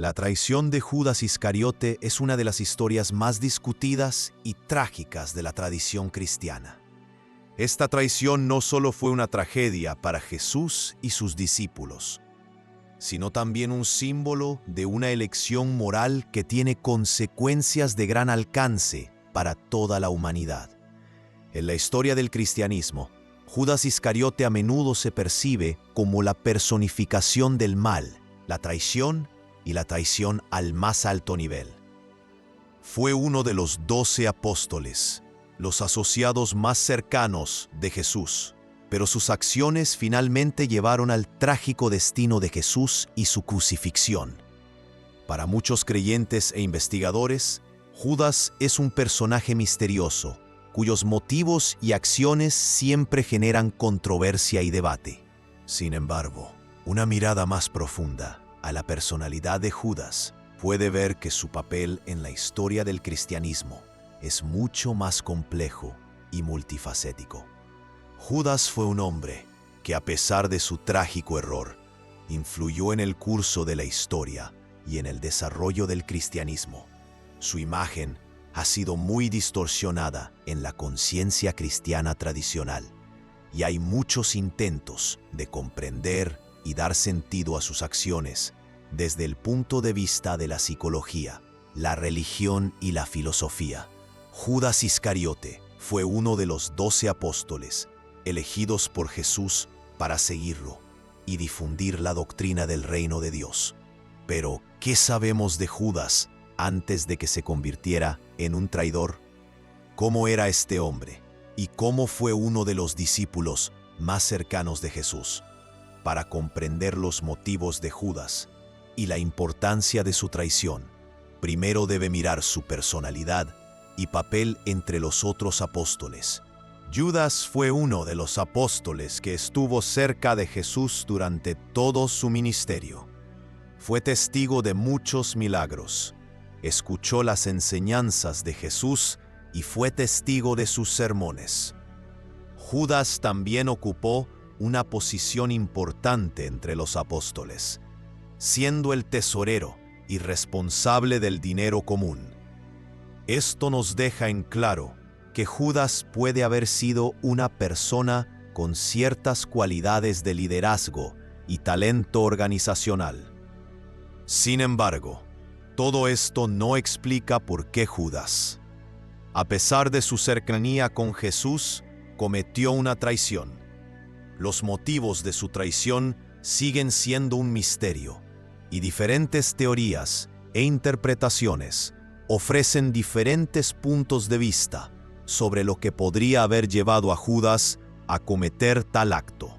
La traición de Judas Iscariote es una de las historias más discutidas y trágicas de la tradición cristiana. Esta traición no solo fue una tragedia para Jesús y sus discípulos, sino también un símbolo de una elección moral que tiene consecuencias de gran alcance para toda la humanidad. En la historia del cristianismo, Judas Iscariote a menudo se percibe como la personificación del mal, la traición y la traición al más alto nivel. Fue uno de los 12 apóstoles, los asociados más cercanos de Jesús, pero sus acciones finalmente llevaron al trágico destino de Jesús y su crucifixión. Para muchos creyentes e investigadores, Judas es un personaje misterioso, cuyos motivos y acciones siempre generan controversia y debate. Sin embargo, una mirada más profunda a la personalidad de Judas puede ver que su papel en la historia del cristianismo es mucho más complejo y multifacético. Judas fue un hombre que, a pesar de su trágico error, influyó en el curso de la historia y en el desarrollo del cristianismo. Su imagen ha sido muy distorsionada en la conciencia cristiana tradicional, y hay muchos intentos de comprender y dar sentido a sus acciones desde el punto de vista de la psicología, la religión y la filosofía. Judas Iscariote fue uno de los 12 apóstoles elegidos por Jesús para seguirlo y difundir la doctrina del reino de Dios. Pero, ¿qué sabemos de Judas antes de que se convirtiera en un traidor? ¿Cómo era este hombre? ¿Y cómo fue uno de los discípulos más cercanos de Jesús? Para comprender los motivos de Judas y la importancia de su traición, primero debe mirar su personalidad y papel entre los otros apóstoles. Judas fue uno de los apóstoles que estuvo cerca de Jesús durante todo su ministerio. Fue testigo de muchos milagros, escuchó las enseñanzas de Jesús y fue testigo de sus sermones. Judas también ocupó una posición importante entre los apóstoles, siendo el tesorero y responsable del dinero común. Esto nos deja en claro que Judas puede haber sido una persona con ciertas cualidades de liderazgo y talento organizacional. Sin embargo, todo esto no explica por qué Judas, a pesar de su cercanía con Jesús, cometió una traición. Los motivos de su traición siguen siendo un misterio, y diferentes teorías e interpretaciones ofrecen diferentes puntos de vista sobre lo que podría haber llevado a Judas a cometer tal acto.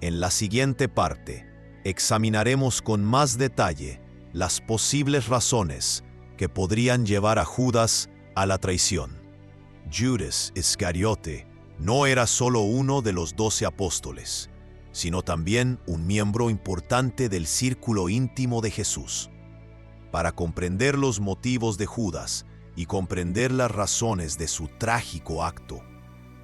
En la siguiente parte, examinaremos con más detalle las posibles razones que podrían llevar a Judas a la traición. Judas Iscariote no era solo uno de los 12 apóstoles, sino también un miembro importante del círculo íntimo de Jesús. Para comprender los motivos de Judas y comprender las razones de su trágico acto,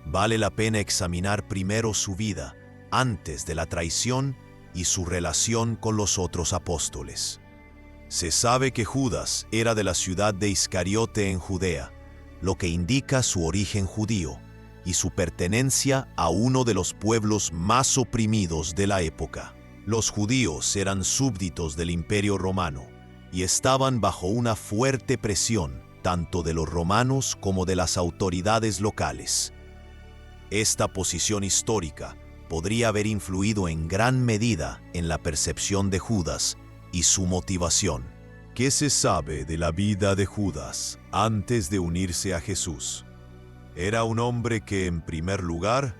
vale la pena examinar primero su vida antes de la traición y su relación con los otros apóstoles. Se sabe que Judas era de la ciudad de Iscariote en Judea, lo que indica su origen judío y su pertenencia a uno de los pueblos más oprimidos de la época. Los judíos eran súbditos del Imperio Romano y estaban bajo una fuerte presión tanto de los romanos como de las autoridades locales. Esta posición histórica podría haber influido en gran medida en la percepción de Judas y su motivación. ¿Qué se sabe de la vida de Judas antes de unirse a Jesús? Era un hombre que, en primer lugar,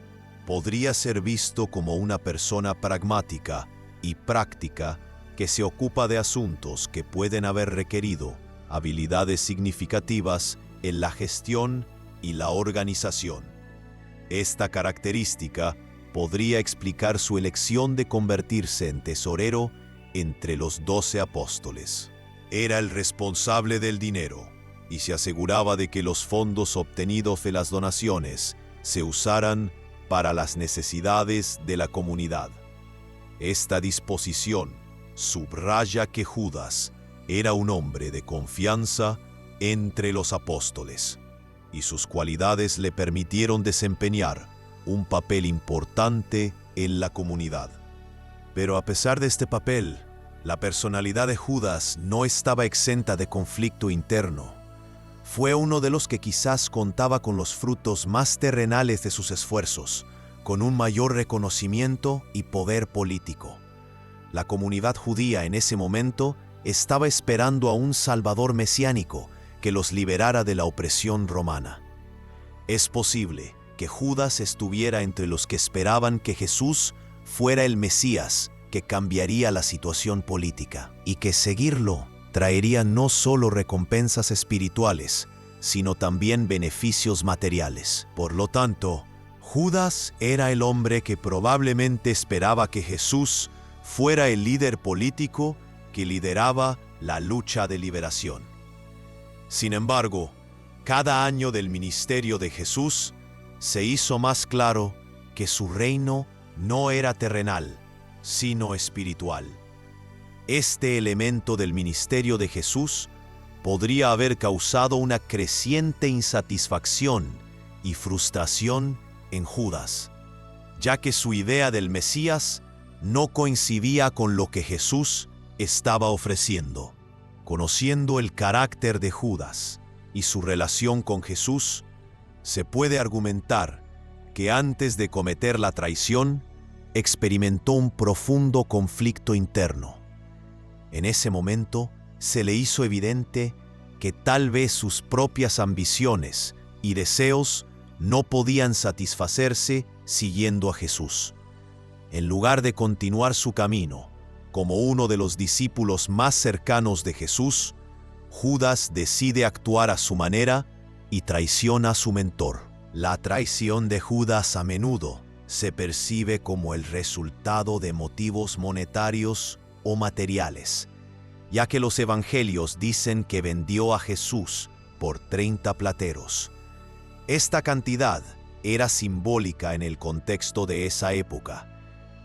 podría ser visto como una persona pragmática y práctica que se ocupa de asuntos que pueden haber requerido habilidades significativas en la gestión y la organización. Esta característica podría explicar su elección de convertirse en tesorero entre los 12 apóstoles. Era el responsable del dinero y se aseguraba de que los fondos obtenidos de las donaciones se usaran para las necesidades de la comunidad. Esta disposición subraya que Judas era un hombre de confianza entre los apóstoles, y sus cualidades le permitieron desempeñar un papel importante en la comunidad. Pero a pesar de este papel, la personalidad de Judas no estaba exenta de conflicto interno. Fue uno de los que quizás contaba con los frutos más terrenales de sus esfuerzos, con un mayor reconocimiento y poder político. La comunidad judía en ese momento estaba esperando a un Salvador mesiánico que los liberara de la opresión romana. Es posible que Judas estuviera entre los que esperaban que Jesús fuera el Mesías que cambiaría la situación política, y que seguirlo traería no solo recompensas espirituales, sino también beneficios materiales. Por lo tanto, Judas era el hombre que probablemente esperaba que Jesús fuera el líder político que lideraba la lucha de liberación. Sin embargo, cada año del ministerio de Jesús se hizo más claro que su reino no era terrenal, sino espiritual. Este elemento del ministerio de Jesús podría haber causado una creciente insatisfacción y frustración en Judas, ya que su idea del Mesías no coincidía con lo que Jesús estaba ofreciendo. Conociendo el carácter de Judas y su relación con Jesús, se puede argumentar que antes de cometer la traición, experimentó un profundo conflicto interno. En ese momento, se le hizo evidente que tal vez sus propias ambiciones y deseos no podían satisfacerse siguiendo a Jesús. En lugar de continuar su camino como uno de los discípulos más cercanos de Jesús, Judas decide actuar a su manera y traiciona a su mentor. La traición de Judas a menudo se percibe como el resultado de motivos monetarios o materiales, ya que los evangelios dicen que vendió a Jesús por 30 plateros. Esta cantidad era simbólica en el contexto de esa época,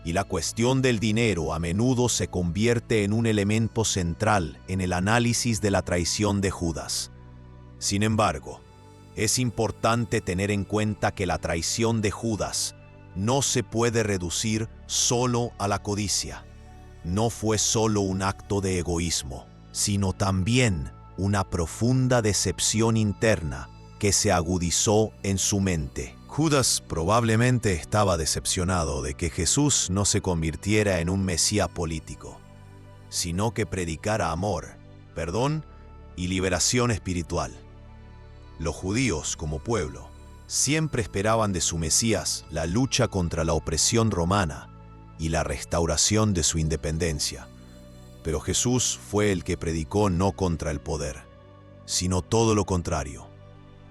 y la cuestión del dinero a menudo se convierte en un elemento central en el análisis de la traición de Judas. Sin embargo, es importante tener en cuenta que la traición de Judas no se puede reducir solo a la codicia. No fue solo un acto de egoísmo, sino también una profunda decepción interna que se agudizó en su mente. Judas probablemente estaba decepcionado de que Jesús no se convirtiera en un Mesías político, sino que predicara amor, perdón y liberación espiritual. Los judíos, como pueblo, siempre esperaban de su Mesías la lucha contra la opresión romana y la restauración de su independencia. Pero Jesús fue el que predicó no contra el poder, sino todo lo contrario.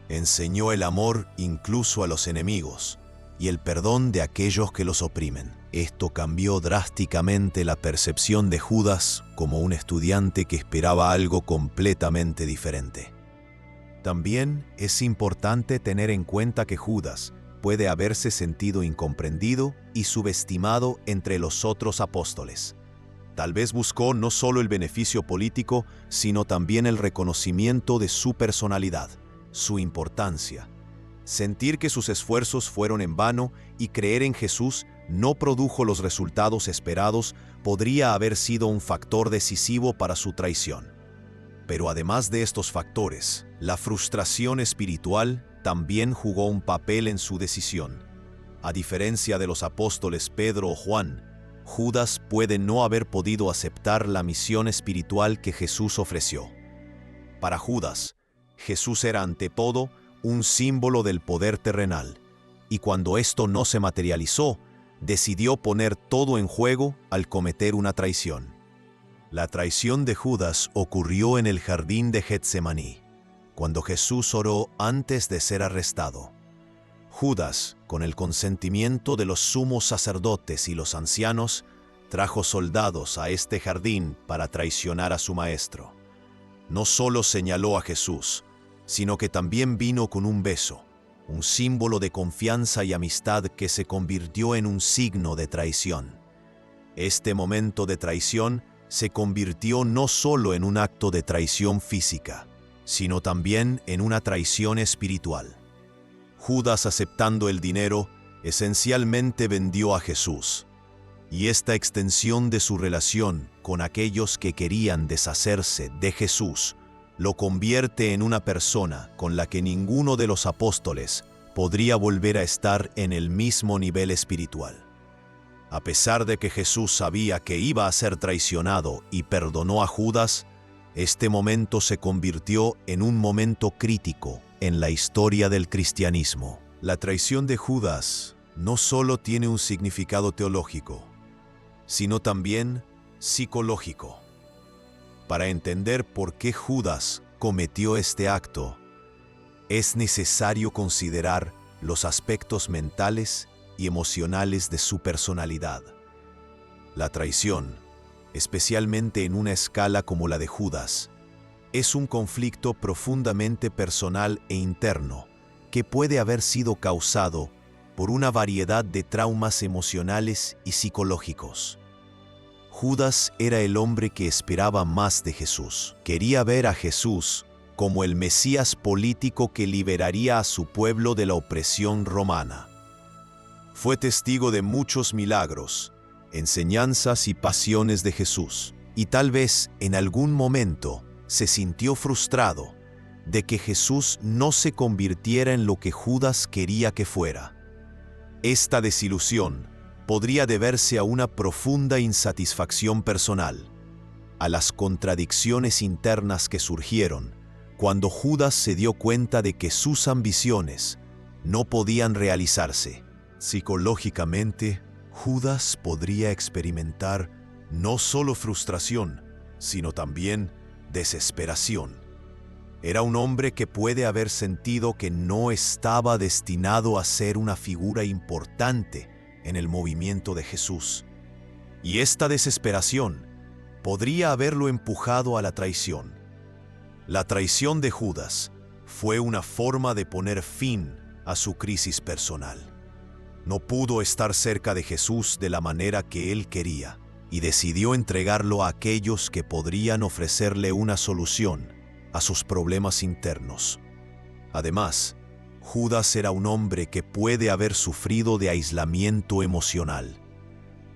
Enseñó el amor incluso a los enemigos y el perdón de aquellos que los oprimen. Esto cambió drásticamente la percepción de Judas como un estudiante que esperaba algo completamente diferente. También es importante tener en cuenta que Judas puede haberse sentido incomprendido y subestimado entre los otros apóstoles. Tal vez buscó no solo el beneficio político, sino también el reconocimiento de su personalidad, su importancia. Sentir que sus esfuerzos fueron en vano y creer en Jesús no produjo los resultados esperados podría haber sido un factor decisivo para su traición. Pero además de estos factores, la frustración espiritual también jugó un papel en su decisión. A diferencia de los apóstoles Pedro o Juan, Judas puede no haber podido aceptar la misión espiritual que Jesús ofreció. Para Judas, Jesús era ante todo un símbolo del poder terrenal, y cuando esto no se materializó, decidió poner todo en juego al cometer una traición. La traición de Judas ocurrió en el jardín de Getsemaní, cuando Jesús oró antes de ser arrestado. Judas, con el consentimiento de los sumos sacerdotes y los ancianos, trajo soldados a este jardín para traicionar a su maestro. No solo señaló a Jesús, sino que también vino con un beso, un símbolo de confianza y amistad que se convirtió en un signo de traición. Este momento de traición se convirtió no solo en un acto de traición física, sino también en una traición espiritual. Judas, aceptando el dinero, esencialmente vendió a Jesús, y esta extensión de su relación con aquellos que querían deshacerse de Jesús lo convierte en una persona con la que ninguno de los apóstoles podría volver a estar en el mismo nivel espiritual. A pesar de que Jesús sabía que iba a ser traicionado y perdonó a Judas, este momento se convirtió en un momento crítico en la historia del cristianismo. La traición de Judas no solo tiene un significado teológico, sino también psicológico. Para entender por qué Judas cometió este acto, es necesario considerar los aspectos mentales y emocionales de su personalidad. La traición, especialmente en una escala como la de Judas, es un conflicto profundamente personal e interno que puede haber sido causado por una variedad de traumas emocionales y psicológicos. Judas era el hombre que esperaba más de Jesús. Quería ver a Jesús como el Mesías político que liberaría a su pueblo de la opresión romana. Fue testigo de muchos milagros, enseñanzas y pasiones de Jesús, y tal vez en algún momento se sintió frustrado de que Jesús no se convirtiera en lo que Judas quería que fuera. Esta desilusión podría deberse a una profunda insatisfacción personal, a las contradicciones internas que surgieron cuando Judas se dio cuenta de que sus ambiciones no podían realizarse. Psicológicamente, Judas podría experimentar no solo frustración, sino también desesperación. Era un hombre que puede haber sentido que no estaba destinado a ser una figura importante en el movimiento de Jesús. Y esta desesperación podría haberlo empujado a la traición. La traición de Judas fue una forma de poner fin a su crisis personal. No pudo estar cerca de Jesús de la manera que él quería y decidió entregarlo a aquellos que podrían ofrecerle una solución a sus problemas internos. Además, Judas era un hombre que puede haber sufrido de aislamiento emocional.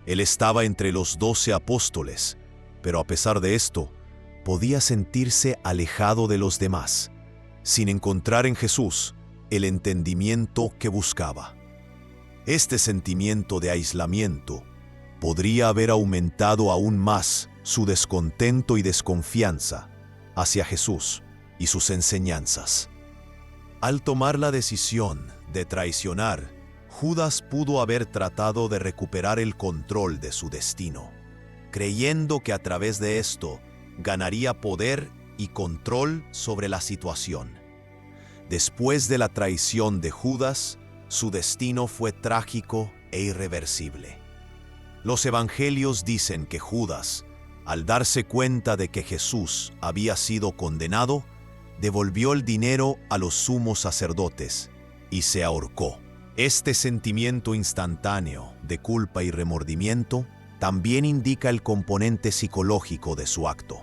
Él estaba entre los 12 apóstoles, pero a pesar de esto, podía sentirse alejado de los demás, sin encontrar en Jesús el entendimiento que buscaba. Este sentimiento de aislamiento podría haber aumentado aún más su descontento y desconfianza hacia Jesús y sus enseñanzas. Al tomar la decisión de traicionar, Judas pudo haber tratado de recuperar el control de su destino, creyendo que a través de esto ganaría poder y control sobre la situación. Después de la traición de Judas, su destino fue trágico e irreversible. Los evangelios dicen que Judas, al darse cuenta de que Jesús había sido condenado, devolvió el dinero a los sumos sacerdotes y se ahorcó. Este sentimiento instantáneo de culpa y remordimiento también indica el componente psicológico de su acto.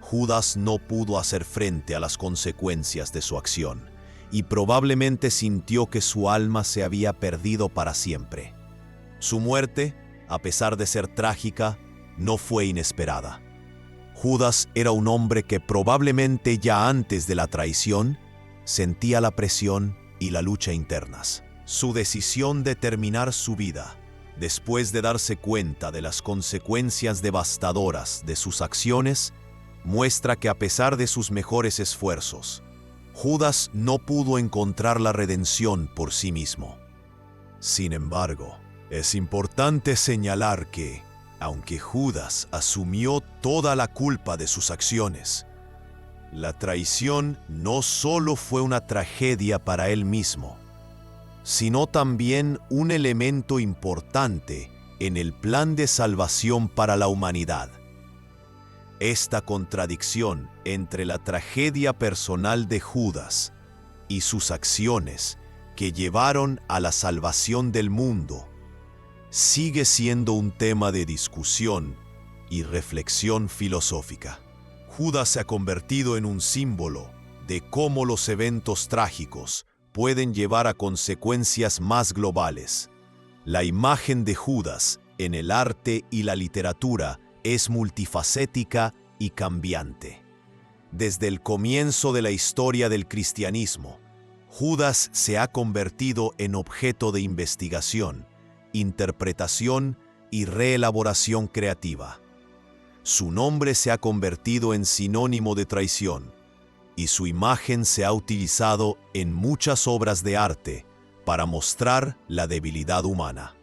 Judas no pudo hacer frente a las consecuencias de su acción y probablemente sintió que su alma se había perdido para siempre. Su muerte, a pesar de ser trágica, no fue inesperada. Judas era un hombre que probablemente ya antes de la traición sentía la presión y la lucha internas. Su decisión de terminar su vida, después de darse cuenta de las consecuencias devastadoras de sus acciones, muestra que a pesar de sus mejores esfuerzos, Judas no pudo encontrar la redención por sí mismo. Sin embargo, es importante señalar que, aunque Judas asumió toda la culpa de sus acciones, la traición no solo fue una tragedia para él mismo, sino también un elemento importante en el plan de salvación para la humanidad. Esta contradicción entre la tragedia personal de Judas y sus acciones que llevaron a la salvación del mundo sigue siendo un tema de discusión y reflexión filosófica. Judas se ha convertido en un símbolo de cómo los eventos trágicos pueden llevar a consecuencias más globales. La imagen de Judas en el arte y la literatura es multifacética y cambiante. Desde el comienzo de la historia del cristianismo, Judas se ha convertido en objeto de investigación, interpretación y reelaboración creativa. Su nombre se ha convertido en sinónimo de traición, y su imagen se ha utilizado en muchas obras de arte para mostrar la debilidad humana,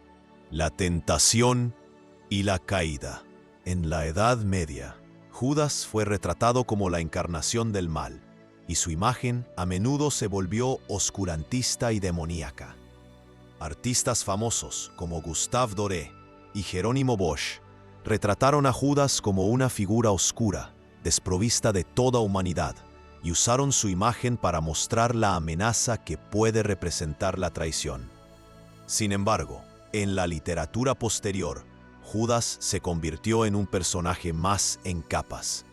la tentación y la caída. En la Edad Media, Judas fue retratado como la encarnación del mal, y su imagen a menudo se volvió oscurantista y demoníaca. Artistas famosos como Gustave Doré y Jerónimo Bosch retrataron a Judas como una figura oscura, desprovista de toda humanidad, y usaron su imagen para mostrar la amenaza que puede representar la traición. Sin embargo, en la literatura posterior, Judas se convirtió en un personaje más en capas.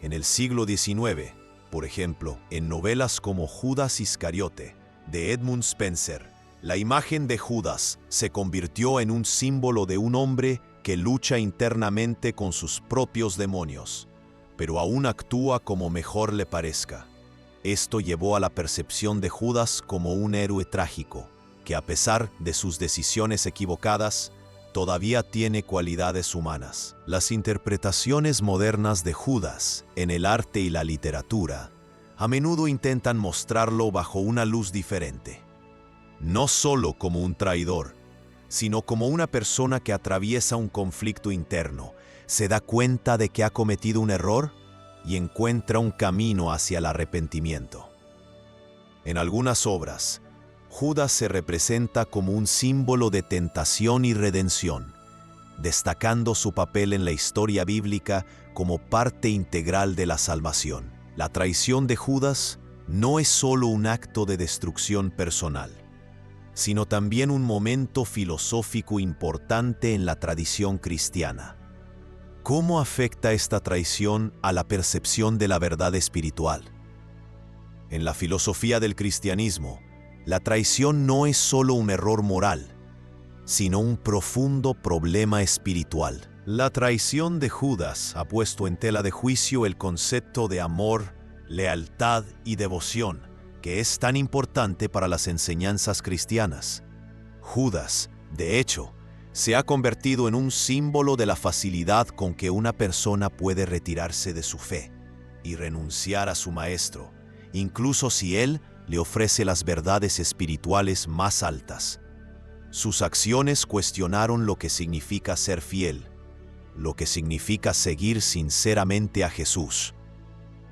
En el siglo XIX, por ejemplo, en novelas como Judas Iscariote, de Edmund Spenser, la imagen de Judas se convirtió en un símbolo de un hombre que lucha internamente con sus propios demonios, pero aún actúa como mejor le parezca. Esto llevó a la percepción de Judas como un héroe trágico, que a pesar de sus decisiones equivocadas, todavía tiene cualidades humanas. Las interpretaciones modernas de Judas en el arte y la literatura a menudo intentan mostrarlo bajo una luz diferente. No solo como un traidor, sino como una persona que atraviesa un conflicto interno, se da cuenta de que ha cometido un error y encuentra un camino hacia el arrepentimiento. En algunas obras, Judas se representa como un símbolo de tentación y redención, destacando su papel en la historia bíblica como parte integral de la salvación. La traición de Judas no es solo un acto de destrucción personal, sino también un momento filosófico importante en la tradición cristiana. ¿Cómo afecta esta traición a la percepción de la verdad espiritual? En la filosofía del cristianismo, la traición no es solo un error moral, sino un profundo problema espiritual. La traición de Judas ha puesto en tela de juicio el concepto de amor, lealtad y devoción, que es tan importante para las enseñanzas cristianas. Judas, de hecho, se ha convertido en un símbolo de la facilidad con que una persona puede retirarse de su fe y renunciar a su maestro, incluso si él le ofrece las verdades espirituales más altas. Sus acciones cuestionaron lo que significa ser fiel, lo que significa seguir sinceramente a Jesús.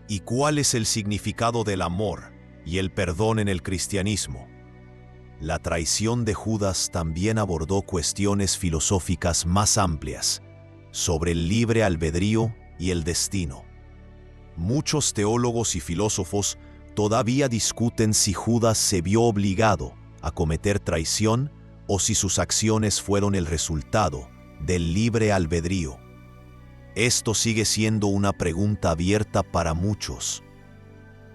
¿Y cuál es el significado del amor y el perdón en el cristianismo? La traición de Judas también abordó cuestiones filosóficas más amplias sobre el libre albedrío y el destino. Muchos teólogos y filósofos todavía discuten si Judas se vio obligado a cometer traición o si sus acciones fueron el resultado del libre albedrío. Esto sigue siendo una pregunta abierta para muchos,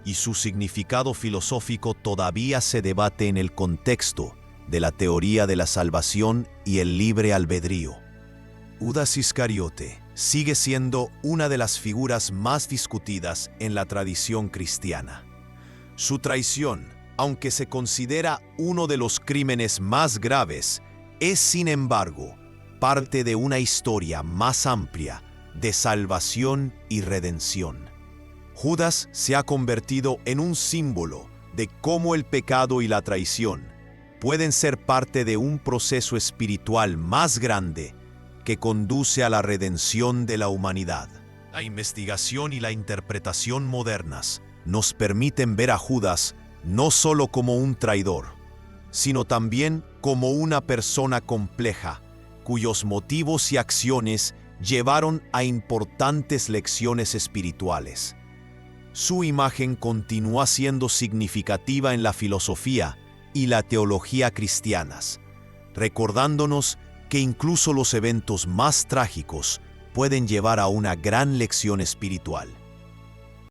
y su significado filosófico todavía se debate en el contexto de la teoría de la salvación y el libre albedrío. Judas Iscariote sigue siendo una de las figuras más discutidas en la tradición cristiana. Su traición, aunque se considera uno de los crímenes más graves, es sin embargo parte de una historia más amplia de salvación y redención. Judas se ha convertido en un símbolo de cómo el pecado y la traición pueden ser parte de un proceso espiritual más grande que conduce a la redención de la humanidad. La investigación y la interpretación modernas nos permiten ver a Judas no solo como un traidor, sino también como una persona compleja, cuyos motivos y acciones llevaron a importantes lecciones espirituales. Su imagen continúa siendo significativa en la filosofía y la teología cristianas, recordándonos que incluso los eventos más trágicos pueden llevar a una gran lección espiritual.